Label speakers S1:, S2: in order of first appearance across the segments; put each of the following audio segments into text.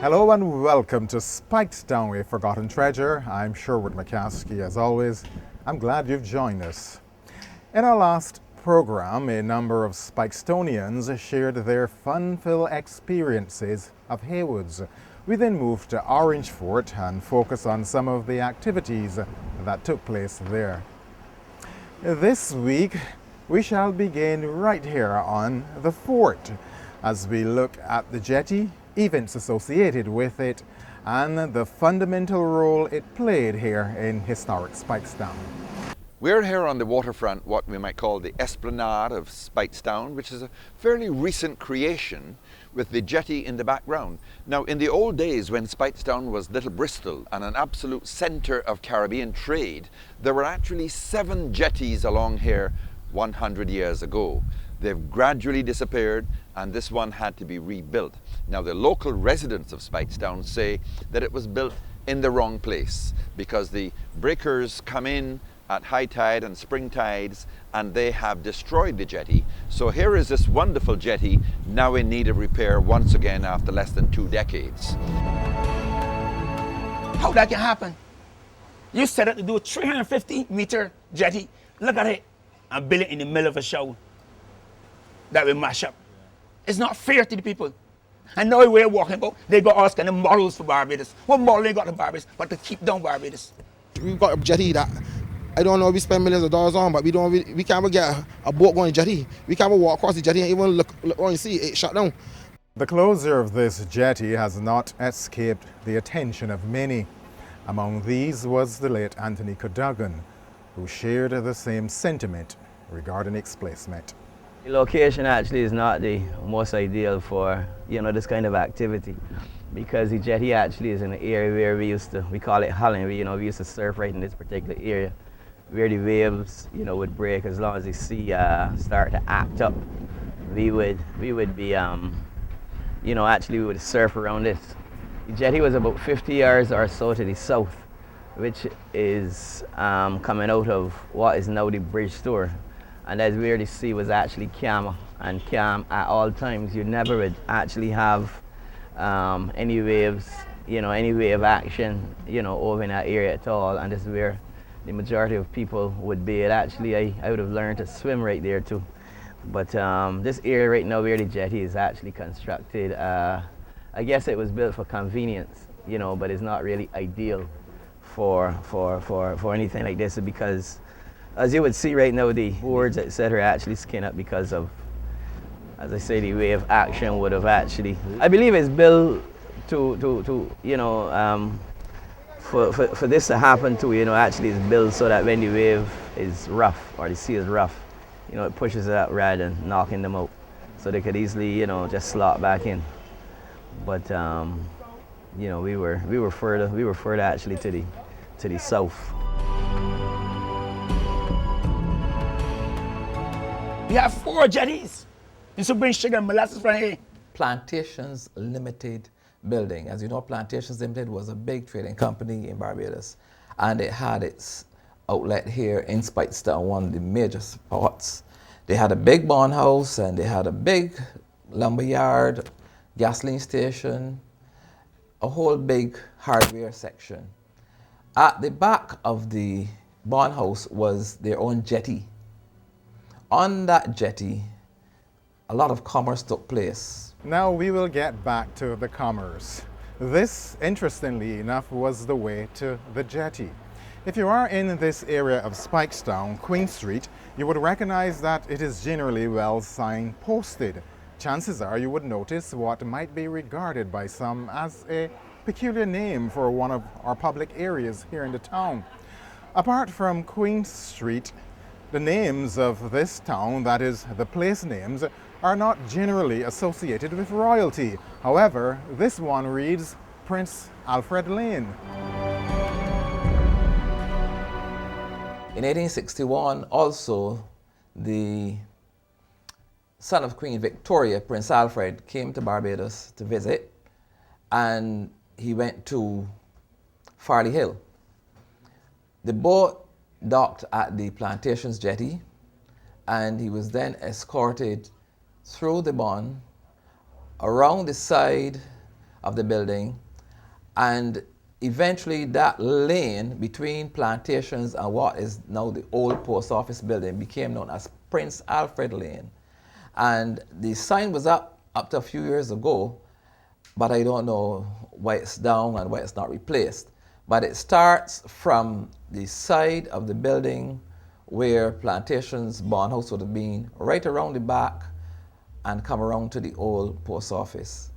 S1: Hello and welcome to Speightstown, a forgotten treasure. I'm Sherwood McCaskey. As always, I'm glad you've joined us. In our last program, a number of Speightstonians shared their fun-filled experiences of Haywoods. We then moved to Orange Fort and focused on some of the activities that took place there. This week, we shall begin right here on the fort as we look at the jetty, events associated with it, and the fundamental role it played here in historic Speightstown.
S2: We're here on the waterfront, what we might call the esplanade of Speightstown, which is a fairly recent creation with the jetty in the background. Now, in the old days when Speightstown was Little Bristol and an absolute centre of Caribbean trade, there were actually 7 jetties along here 100 years ago. They've gradually disappeared and this one had to be rebuilt. Now, the local residents of Speightstown say that it was built in the wrong place because the breakers come in at high tide and spring tides and they have destroyed the jetty. So here is this wonderful jetty now in need of repair once again after less than 2 decades.
S3: How that can happen? You set up to do a 350-meter jetty, look at it, and build it in the middle of a show. That will mash up. It's not fair to the people. And now we're walking about, they got us kind of models for Barbados. What model they got to Barbados? But to keep down Barbados.
S4: We've got a jetty that I don't know if we spend millions of dollars on, but we can't even get a boat going jetty. We can't even walk across the jetty and even look around and see it shut down.
S1: The closure of this jetty has not escaped the attention of many. Among these was the late Anthony Kdugan, who shared the same sentiment regarding its placement.
S5: The location actually is not the most ideal for, this kind of activity, because the jetty actually is in an area where we call it hulling, we used to surf right in this particular area, where the waves, would break as long as the sea start to act up. We would be, actually we would surf around this. The jetty was about 50 yards or so to the south, which is coming out of what is now the bridge store. And that's where the sea was actually calm and calm at all times. You never would actually have any waves, any wave action, over in that area at all. And this is where the majority of people would be. Actually, I would have learned to swim right there too. But this area right now where the jetty is actually constructed, I guess it was built for convenience, but it's not really ideal for anything like this, because as you would see right now, the boards, etc., actually skin up because of, as I say, the wave action would have actually. I believe it's built to for this to happen to, actually it's built so that when the wave is rough or the sea is rough, it pushes it out rather than knocking them out, so they could easily, just slot back in. But we were further actually to the south.
S3: We have 4 jetties. This will bring sugar and molasses from here.
S6: Plantations Limited building. As you know, Plantations Limited was a big trading company in Barbados, and it had its outlet here in Speightstown, one of the major spots. They had a big bond house and they had a big lumber yard, gasoline station, a whole big hardware section. At the back of the bond house was their own jetty. On that jetty, a lot of commerce took place.
S1: Now we will get back to the commerce. This, interestingly enough, was the way to the jetty. If you are in this area of Speightstown, Queen Street, you would recognize that it is generally well signposted. Chances are you would notice what might be regarded by some as a peculiar name for one of our public areas here in the town. Apart from Queen Street, the names of this town, that is, the place names, are not generally associated with royalty. However, this one reads Prince Alfred Lane.
S6: In 1861, also, the son of Queen Victoria, Prince Alfred, came to Barbados to visit, and he went to Farley Hill. The boat docked at the Plantations jetty, and he was then escorted through the bond, around the side of the building, and eventually that lane between Plantations and what is now the old post office building became known as Prince Alfred Lane. And the sign was up to a few years ago, but I don't know why it's down and why it's not replaced. But it starts from the side of the building where Plantations bond house would have been, right around the back, and come around to the old post office.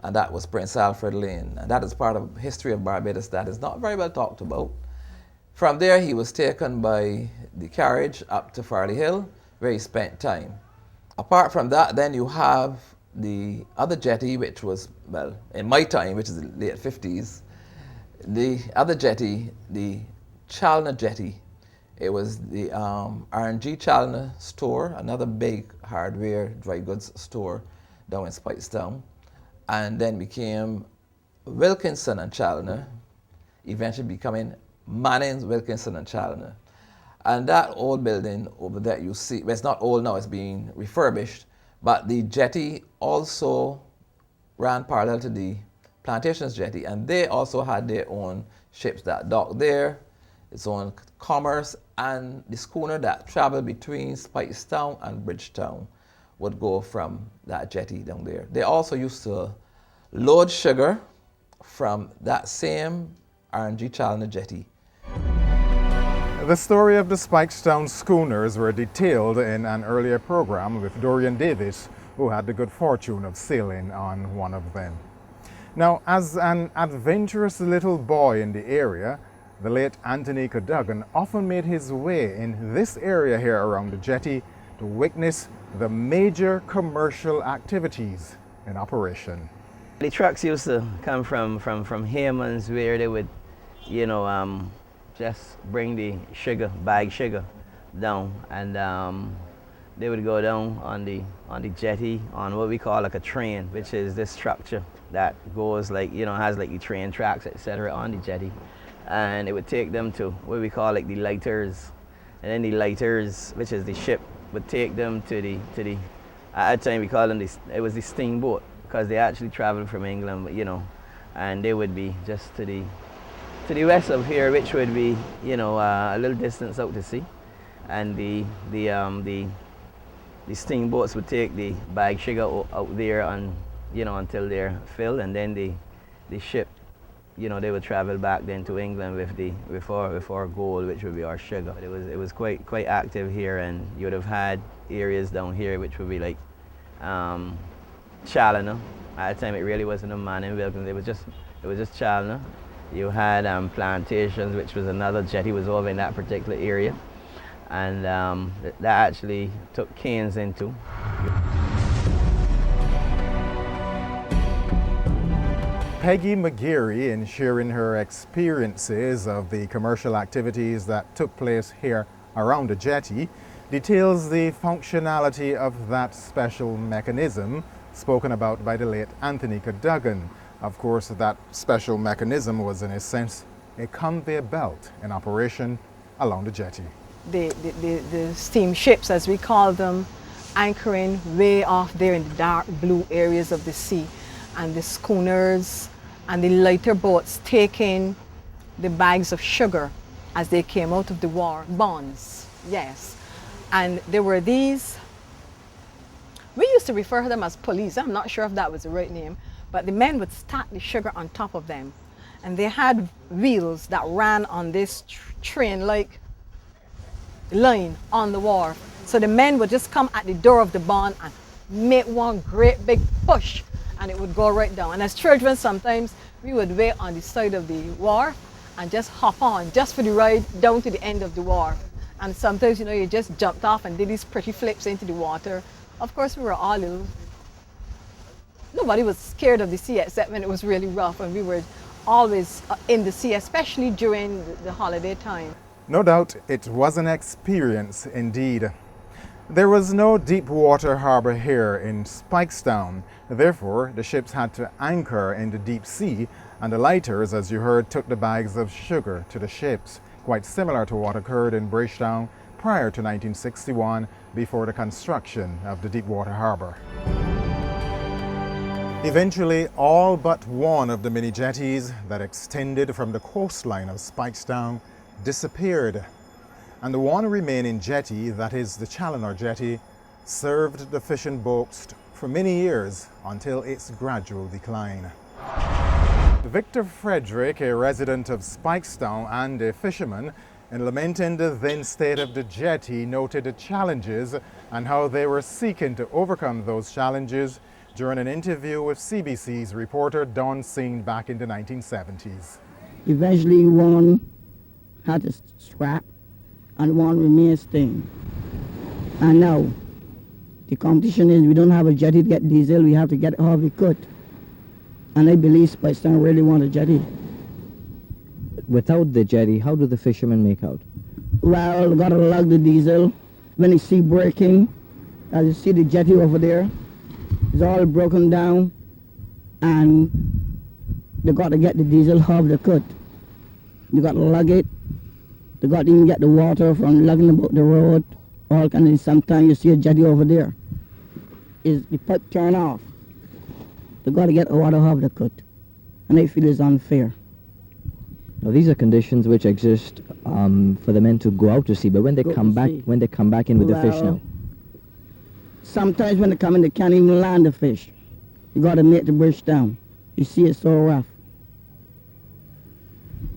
S6: And that was Prince Alfred Lane. And that is part of history of Barbados that is not very well talked about. From there, he was taken by the carriage up to Farley Hill, where he spent time. Apart from that, then you have the other jetty, which was, well, in my time, which is the late 50s, the other jetty, the Chalna Jetty. It was the R&G Chalna store, another big hardware, dry goods store down in Speightstown, and then became Wilkinson and Chalna, eventually becoming Manning's, Wilkinson and Chalna. And that old building over there you see, well, it's not old now, it's being refurbished, but the jetty also ran parallel to the Plantations Jetty, and they also had their own ships that docked there, its own commerce, and the schooner that traveled between Speightstown and Bridgetown would go from that jetty down there. They also used to load sugar from that same R&G Chalna Jetty.
S1: The story of the Speightstown schooners were detailed in an earlier program with Dorian Davis, who had the good fortune of sailing on one of them. Now, as an adventurous little boy in the area, the late Anthony Kdugan often made his way in this area here around the jetty to witness the major commercial activities in operation.
S5: The trucks used to come from Hayman's, where they would, just bring the sugar, bag sugar down, and they would go down on the jetty on what we call like a train, which is this structure that goes like, has like the train tracks, etc. on the jetty. And it would take them to what we call like the lighters, and then the lighters, which is the ship, would take them to the at that time we called them it was the steamboat, because they actually traveled from England, and they would be just to the west of here, which would be a little distance out to sea, and the steamboats would take the bag sugar out there and until they're filled, and then the ship, they would travel back then to England with our gold, which would be our sugar. But it was quite active here, and you would have had areas down here which would be like Chalna. At the time, it really wasn't a man in Wilkins. It was just Chalna. You had Plantations, which was another jetty, was over in that particular area, and that actually took canes into.
S1: Peggy McGeary, in sharing her experiences of the commercial activities that took place here around the jetty, details the functionality of that special mechanism spoken about by the late Anthony Kdugan. Of course, that special mechanism was, in a sense, a conveyor belt in operation along the jetty.
S7: The steamships, as we call them, anchoring way off there in the dark blue areas of the sea, and the schooners and the lighter boats taking the bags of sugar as they came out of the war bonds, yes. And there were these, we used to refer to them as pulleys. I'm not sure if that was the right name, but the men would stack the sugar on top of them, and they had wheels that ran on this train-like line on the wharf. So the men would just come at the door of the barn and make one great big push, and it would go right down. And as children, sometimes we would wait on the side of the wharf and just hop on just for the ride down to the end of the wharf. And sometimes, you just jumped off and did these pretty flips into the water. Of course, we were all little. Nobody was scared of the sea except when it was really rough, and we were always in the sea, especially during the holiday time.
S1: No doubt it was an experience indeed. There was no deep water harbor here in Speightstown. Therefore, the ships had to anchor in the deep sea, and the lighters, as you heard, took the bags of sugar to the ships, quite similar to what occurred in Bridgetown prior to 1961, before the construction of the deep water harbor. Eventually, all but one of the mini jetties that extended from the coastline of Speightstown disappeared, and the one remaining jetty, that is the Challoner Jetty, served the fishing boats for many years until its gradual decline. Victor Frederick, a resident of Speightstown and a fisherman, in lamenting the then state of the jetty, noted the challenges and how they were seeking to overcome those challenges during an interview with CBC's reporter Don Singh back in the 1970s.
S8: Eventually one had to scrap and one remains staying. And now the competition is we don't have a jetty to get diesel, we have to get it how we could. And I believe Speightstown really want a jetty.
S9: Without the jetty, how do the fishermen make out?
S8: Well, got to lug the diesel. When they see breaking, as you see the jetty over there, it's all broken down, and they got to get the diesel how they could. They got to lug it. They got to even get the water from lugging about the road. All kind of, sometimes you see a jetty over there. Is the pipe turn off? They got to get the water how they could, and I feel it's unfair.
S9: Now these are conditions which exist for the men to go out to sea, but when they come back, in with the fish now.
S8: Sometimes when they come in, they can't even land the fish. You got to make the bridge down. You see, it's so rough.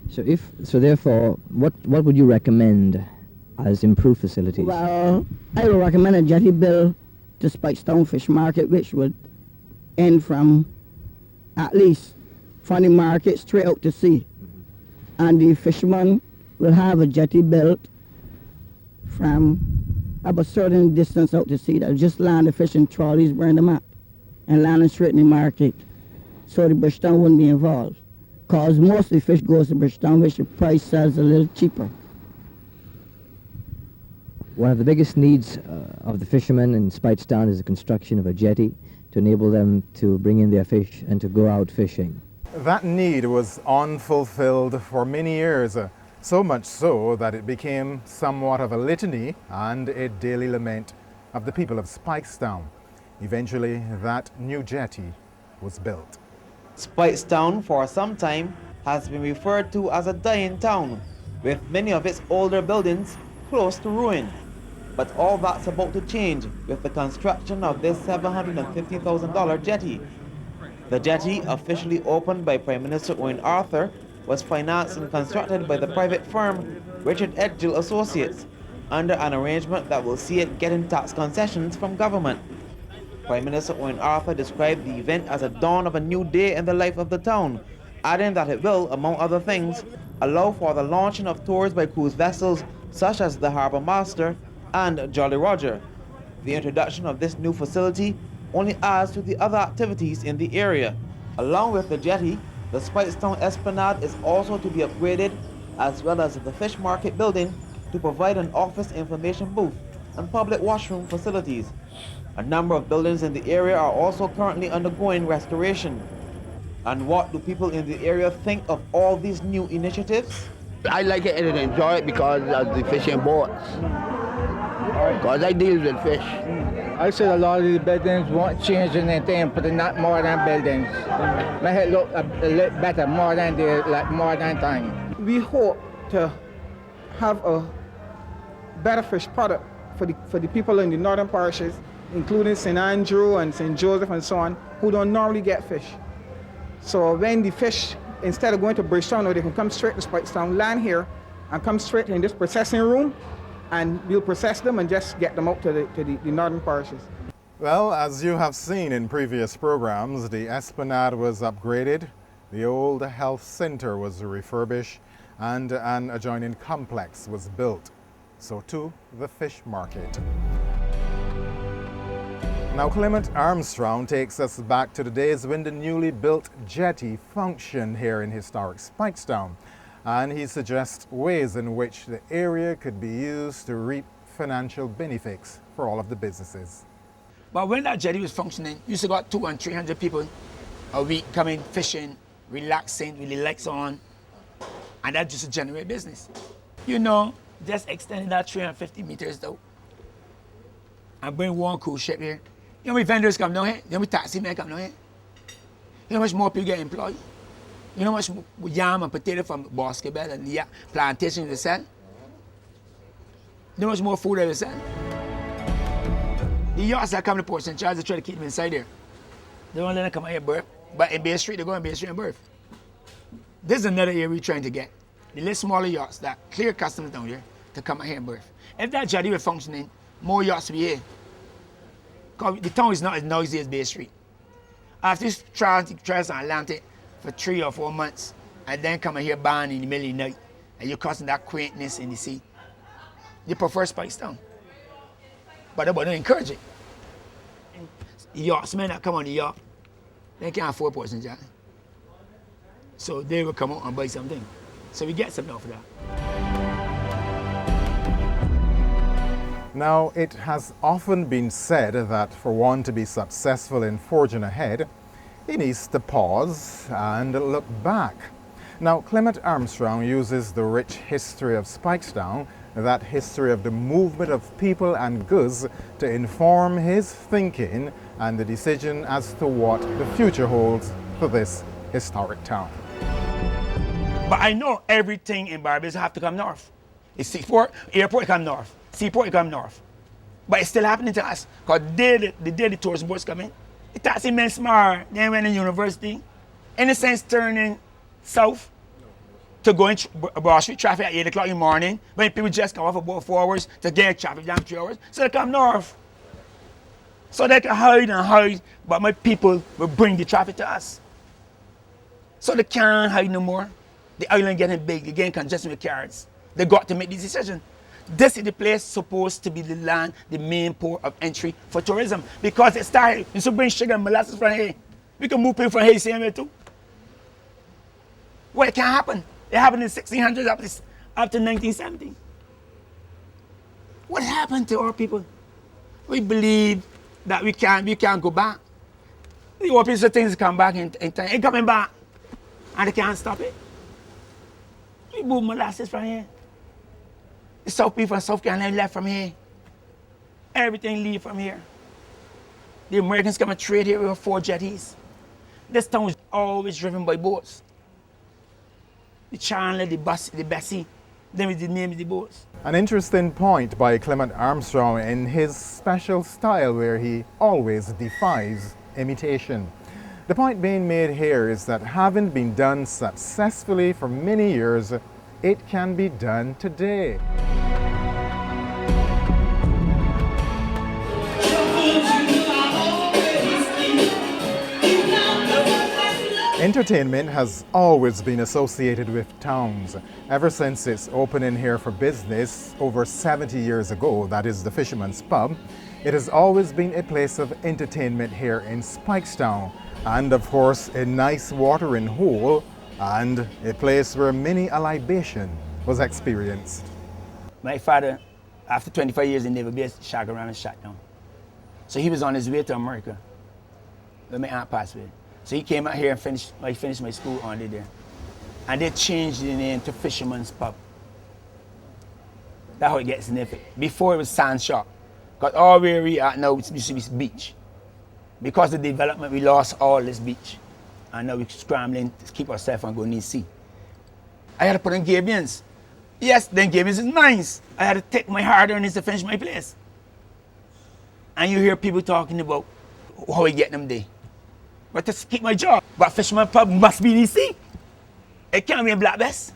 S9: So therefore, what would you recommend as improved facilities?
S8: Well, I would recommend a jetty built to Speightstown Fish Market, which would end from at least from the market straight out to sea. And the fishermen will have a jetty built from about a certain distance out to sea that will just land the fish in trolleys, burn them up, and land them straight in the market. So the Bridgetown wouldn't be involved. Because most of the fish goes to Bridgetown, which the price sells a little cheaper.
S9: One of the biggest needs of the fishermen in Speightstown is the construction of a jetty to enable them to bring in their fish and to go out fishing.
S1: That need was unfulfilled for many years, so much so that it became somewhat of a litany and a daily lament of the people of Speightstown. Eventually, that new jetty was built.
S10: Speightstown for some time has been referred to as a dying town, with many of its older buildings close to ruin. But all that's about to change with the construction of this $750,000 jetty. The jetty, officially opened by Prime Minister Owen Arthur, was financed and constructed by the private firm Richard Edgill Associates under an arrangement that will see it getting tax concessions from government. Prime Minister Owen Arthur described the event as a dawn of a new day in the life of the town, adding that it will, among other things, allow for the launching of tours by cruise vessels such as the Harbour Master and Jolly Roger. The introduction of this new facility only adds to the other activities in the area. Along with the jetty, the Speightstown Esplanade is also to be upgraded, as well as the fish market building to provide an office information booth and public washroom facilities. A number of buildings in the area are also currently undergoing restoration. And what do people in the area think of all these new initiatives?
S11: I like it and enjoy it because of the fishing boats. Because I deal with fish.
S12: I said a lot of the buildings won't change anything, but not more than buildings. Make it look a little better, more than time.
S13: We hope to have a better fish product for the people in the northern parishes, including St. Andrew and St. Joseph and so on, who don't normally get fish. So when the fish, instead of going to Bridgetown, they can come straight to Speightstown, land here, and come straight in this processing room, and we'll process them and just get them out to the northern parishes.
S1: Well, as you have seen in previous programs, the Esplanade was upgraded, the old health center was refurbished, and an adjoining complex was built. So too, the fish market. Now, Clement Armstrong takes us back to the days when the newly built jetty functioned here in historic Speightstown, and he suggests ways in which the area could be used to reap financial benefits for all of the businesses.
S3: But when that jetty was functioning, you used to got 200 and 300 people a week coming, fishing, relaxing, with the lights on, and that just to generate business. You know, just extending that 350 meters though, and bring one cruise ship here. You know, we vendors come down here, you know, we taxi men come down here. You know how much more people get employed? You know how much yam and potato from basketball and the plantation they sell? You know how much more food they sell? The yachts that come to Port St. Charles, they try to keep them inside there. They don't let them come out here birth. But in Bay Street, they go in Bay Street and birth. This is another area we're trying to get. The little smaller yachts that clear customers down here to come out here and birth. If that jetty were functioning, more yachts would be here. Because the town is not as noisy as Bay Street. After this transatlantic for 3 or 4 months, and then come here band in the middle of the night, and you're causing that quaintness in the sea, you prefer Speightstown. But they don't encourage it. Yachtsmen that come on the yacht, they can't afford Port St. Charles. So they will come out and buy something. So we get something off of that.
S1: Now, it has often been said that for one to be successful in forging ahead, he needs to pause and look back. Now, Clement Armstrong uses the rich history of Speightstown, that history of the movement of people and goods, to inform his thinking and the decision as to what the future holds for this historic town.
S3: But I know everything in Barbados have to come north. The seaport, airport come north. Seaport come north. But it's still happening to us. Because the tourist boats come in. The taxi men smart. They went to university. In a sense, turning south to go in Broad Street traffic at 8 o'clock in the morning. When people just come off about 4 hours to get traffic down 3 hours. So they come north. So they can hide and hide. But my people will bring the traffic to us. So they can't hide no more. The island getting big, they're getting congested with cars. They got to make this decision. This is the place supposed to be the land, the main port of entry for tourism. Because it started, you should bring sugar and molasses from here. We can move people from here the same way too. Well, it can't happen. It happened in the 1600s up to 1970. What happened to our people? We believe that we can't go back. The Europeans things come back in time. It's coming back. And they can't stop it. We move molasses from here. The South people from South Carolina left from here. Everything leave from here. The Americans come and trade here with 4 jetties. This town was always driven by boats. The Chandler, the Bessie, them is the name of the boats.
S1: An interesting point by Clement Armstrong in his special style where he always defies imitation. The point being made here is that having been done successfully for many years, it can be done today. Entertainment has always been associated with towns. Ever since its opening here for business over 70 years ago, that is the Fishermans Pub, it has always been a place of entertainment here in Speightstown. And of course, a nice watering hole and a place where many a libation was experienced.
S3: My father, after 25 years in Naval Base, shot around and shot down. So he was on his way to America when my aunt passed away. So he came out here and finished my school under there. And they changed the name to Fisherman's Pub. That's how it gets significant. Before it was Sand Shop. Because all where we are now, it used to be beach. Because of the development, we lost all this beach. And now we're scrambling to keep ourselves from going to the sea. I had to put in gabions. Yes, then gabions is nice. I had to take my hard earnings to finish my place. And you hear people talking about how we get them there. But to keep my job. But Fisherman Pub must be in the sea. It can't be in Black Bess.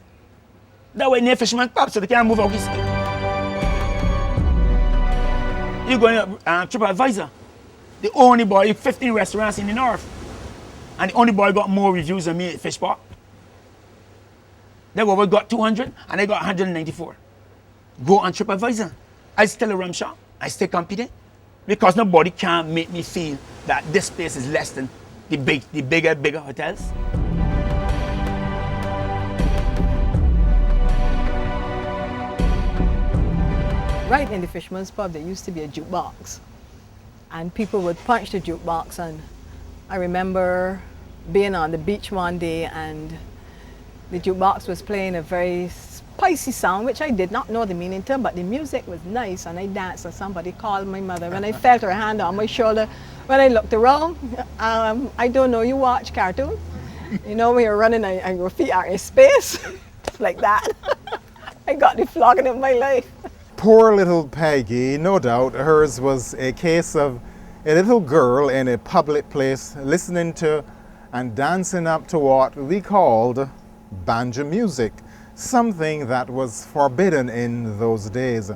S3: That way near Fisherman Pub, so they can't move out the sea. You go in TripAdvisor. The only boy, 15 restaurants in the north. And the only boy got more reviews than me at Fish Park. They got 200 and they got 194. Go on TripAdvisor. I still a rum shop. I still competing. Because nobody can make me feel that this place is less than the bigger hotels.
S7: Right in the Fisherman's Pub, there used to be a jukebox. And people would punch the jukebox. And I remember being on the beach one day and the jukebox was playing a very spicy song, which I did not know the meaning to, but the music was nice and I danced and somebody called my mother. When I felt her hand on my shoulder, When I looked around, I don't know, you watch cartoon? You know, when you're running and your feet are in space, like that. I got the flogging in my life.
S1: Poor little Peggy, no doubt hers was a case of a little girl in a public place listening to and dancing up to what we called banjo music, something that was forbidden in those days.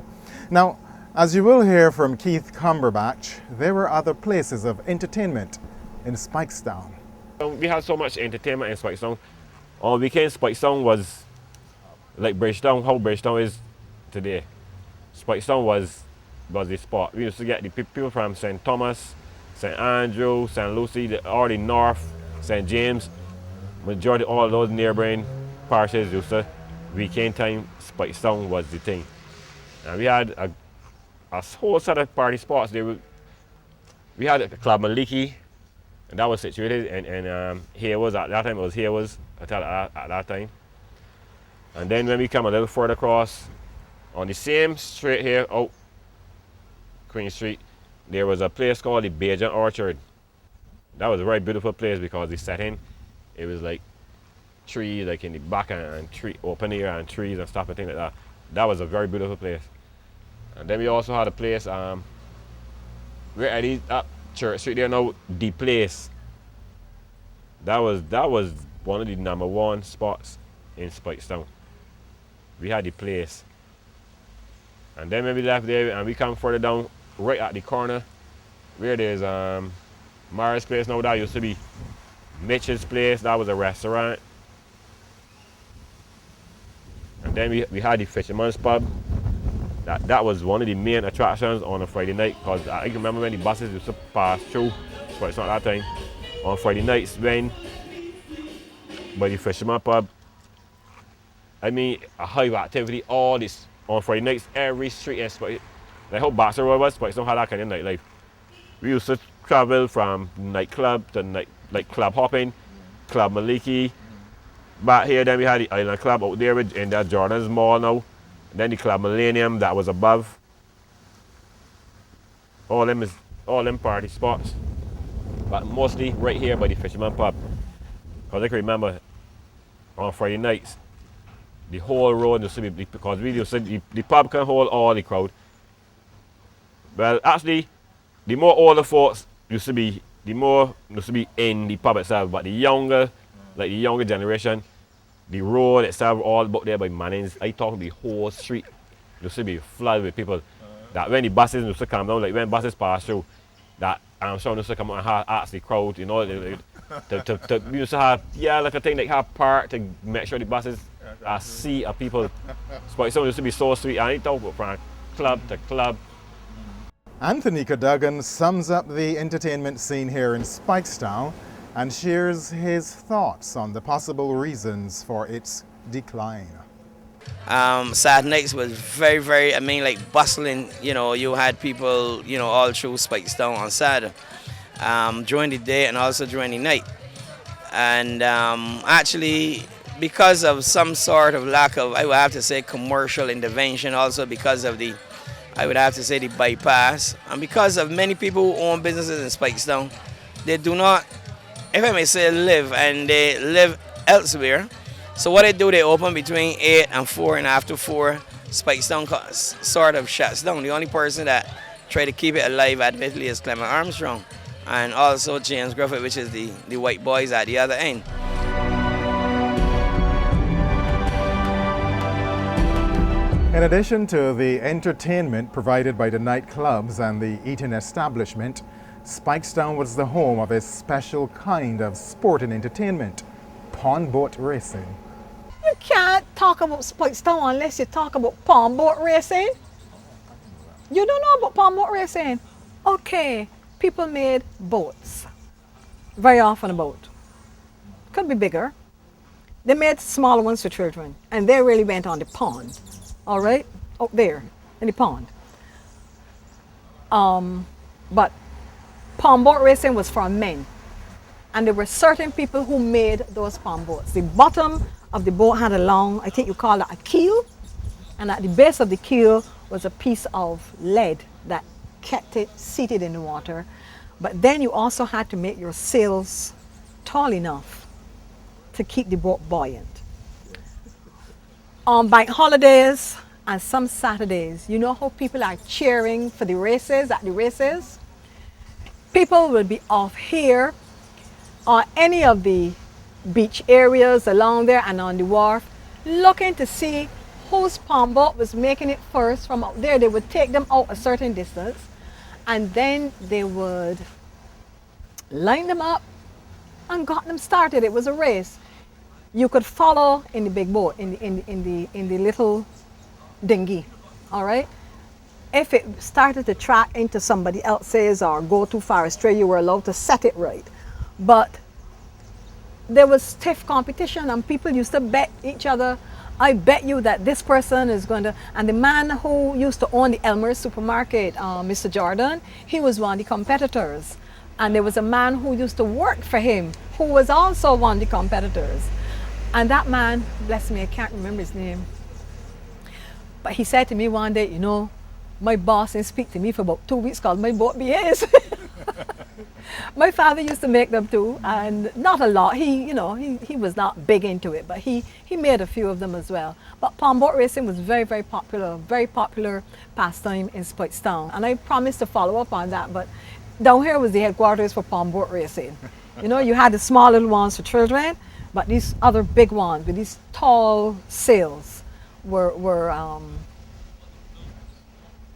S1: Now, as you will hear from Keith Cumberbatch, there were other places of entertainment in Speightstown.
S14: We had so much entertainment in Speightstown. On weekends, Speightstown was like Bridgetown, how Bridgetown is today. Speightstown was the spot. We used to get the people from St. Thomas, St. Andrew, St. Lucie, all the North, St. James, majority all those neighboring parishes used to, weekend time, Speightstown was the thing. And we had a whole set of party spots. We had Club Maliki, and that was situated in Haywards. At that time it was Haywards at that time. And then when we come a little further across, on the same straight here, out Queen Street, there was a place called the Bajan Orchard. That was a very beautiful place because the setting, it was like trees like in the back and tree, open air and trees and stuff and things like that. That was a very beautiful place. And then we also had a place where at the Church Street there now, the place. That was one of the #1 spots in Speightstown. We had the place. And then when we left there and we come further down, right at the corner, where there's Mara's place now, that used to be Mitch's place, that was a restaurant. And then we had the Fishermans Pub. That was one of the main attractions on a Friday night, because I can remember when the buses used to pass through, but it's not that time, on Friday nights when, by the Fisherman Pub, I mean, a hive activity, all this, on Friday nights, every street in Speightstown, like how Baxter Road was, Speightstown had that kind of nightlife. We used to travel from nightclub to like club hopping, Club Maliki. Back here, then we had the Island Club out there in that Jordan's Mall now. Then the Club Millennium that was above. All them party spots. But mostly right here by the Fisherman Pub. Because I can remember on Friday nights, the whole road used to be, because we used to, the pub can hold all the crowd. Well, actually, the more older folks used to be, the more used to be in the pub itself. But the younger generation, the road itself, all about there by Mannings, I talk the whole street used to be flooded with people. That when the buses used to come down, like when buses pass through, that Armstrong used to come out and ask the crowd, you know, we used to have, like a thing like have park to make sure the buses see people. Speightstown used to be so sweet, and I talk about from club to club.
S1: Anthony Kdugan sums up the entertainment scene here in Speightstown and shares his thoughts on the possible reasons for its decline.
S15: Saturday nights was very, very, like bustling. You know, you had people, all through Speightstown on Saturday, during the day and also during the night. And actually, because of some sort of lack of, I would have to say, commercial intervention, also because of the, I would have to say, the bypass, and because of many people who own businesses in Speightstown, they do not, if I may say, live, and they live elsewhere. So what they do, they open between 8 and 4, and after 4, Speightstown sort of shuts down. The only person that try to keep it alive admittedly is Clement Armstrong, and also James Griffith, which is the white boys at the other end.
S1: In addition to the entertainment provided by the nightclubs and the eating establishment, Speightstown was the home of a special kind of sport and entertainment, pawn boat racing.
S7: You can't talk about Speightstown unless you talk about pawn boat racing. You don't know about pawn boat racing? Okay, people made boats. Very often a boat. Could be bigger. They made smaller ones for children, and they really went on the pond. All right, out there in the pond. But pawn boat racing was for men, and there were certain people who made those pawn boats. The bottom of the boat had a long, I think you call it a keel, and at the base of the keel was a piece of lead that kept it seated in the water. But then you also had to make your sails tall enough to keep the boat buoyant. On bank holidays and some Saturdays, you know how people are cheering for the races, at the races? People will be off here or any of the beach areas along there and on the wharf looking to see whose palm boat was making it first from out there. They would take them out a certain distance and then they would line them up and got them started. It was a race. You could follow in the big boat, in the little dinghy, all right? If it started to track into somebody else's or go too far astray, you were allowed to set it right. But there was stiff competition and people used to bet each other, I bet you that this person is going to, and the man who used to own the Elmer's supermarket, Mr. Jordan, he was one of the competitors. And there was a man who used to work for him who was also one of the competitors. And that man, bless me, I can't remember his name. But he said to me one day, you know, my boss didn't speak to me for about 2 weeks called my boat be his. My father used to make them too, and not a lot. He was not big into it, but he made a few of them as well. But palm boat racing was very popular pastime in Speightstown. And I promised to follow up on that, but down here was the headquarters for palm boat racing. You know, you had the small little ones for children, but these other big ones with these tall sails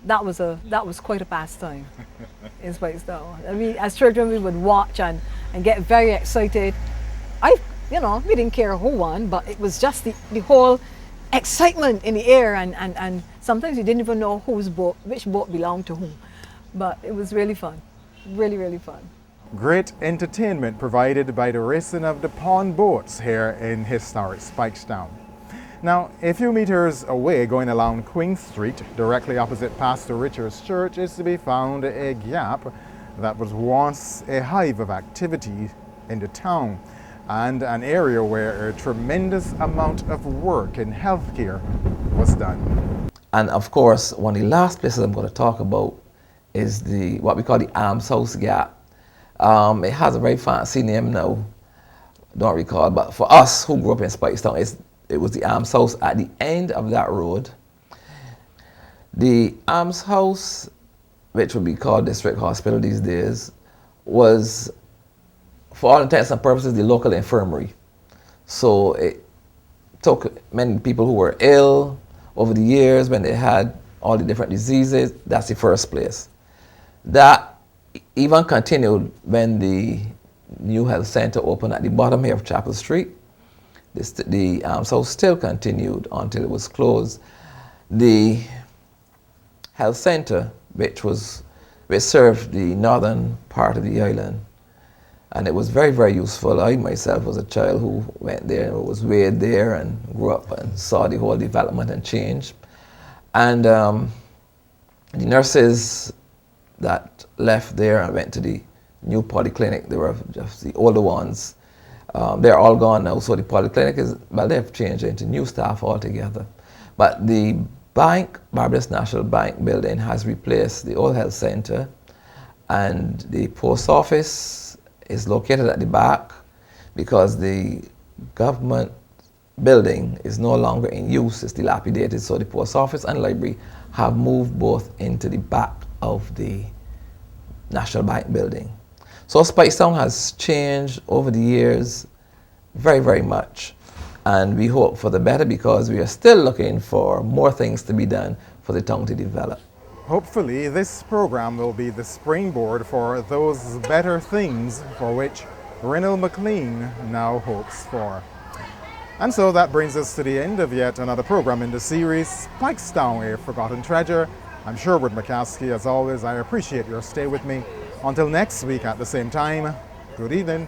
S7: that was quite a pastime in Speightstown. I mean, as children we would watch and get very excited. We didn't care who won, but it was just the whole excitement in the air and sometimes you didn't even know which boat belonged to whom. But it was really fun, really fun.
S1: Great entertainment provided by the racing of the pawn boats here in historic Speightstown. Now, a few meters away, going along Queen Street, directly opposite Pastor Richard's church, is to be found a gap that was once a hive of activity in the town and an area where a tremendous amount of work in healthcare was done.
S6: And of course, one of the last places I'm going to talk about is what we call the Almshouse Gap. It has a very fancy name now, don't recall, but for us who grew up in Speightstown, it was the almshouse at the end of that road. The almshouse, which would be called District Hospital these days, was, for all intents and purposes, the local infirmary. So it took many people who were ill over the years when they had all the different diseases. That's the first place. That even continued when the new health center opened at the bottom here of Chapel Street. The almshouse still continued until it was closed. The health center, which served the northern part of the island, and it was very useful. I myself was a child who went there and was reared there and grew up and saw the whole development and change. And the nurses that left there and went to the new polyclinic, they were just the older ones. They're all gone now, so the polyclinic they've changed into new staff altogether. But the bank, Barbados National Bank building, has replaced the old health center, and the post office is located at the back because the government building is no longer in use, it's dilapidated, so the post office and library have moved both into the back of the National Bank building. So Speightstown has changed over the years very much, and we hope for the better because we are still looking for more things to be done for the town to develop.
S1: Hopefully this program will be the springboard for those better things for which Reynold McLean now hopes for. And so that brings us to the end of yet another program in the series, Speightstown, A Forgotten Treasure. I'm Sherwood McCaskey. As always, I appreciate your stay with me. Until next week at the same time, good evening.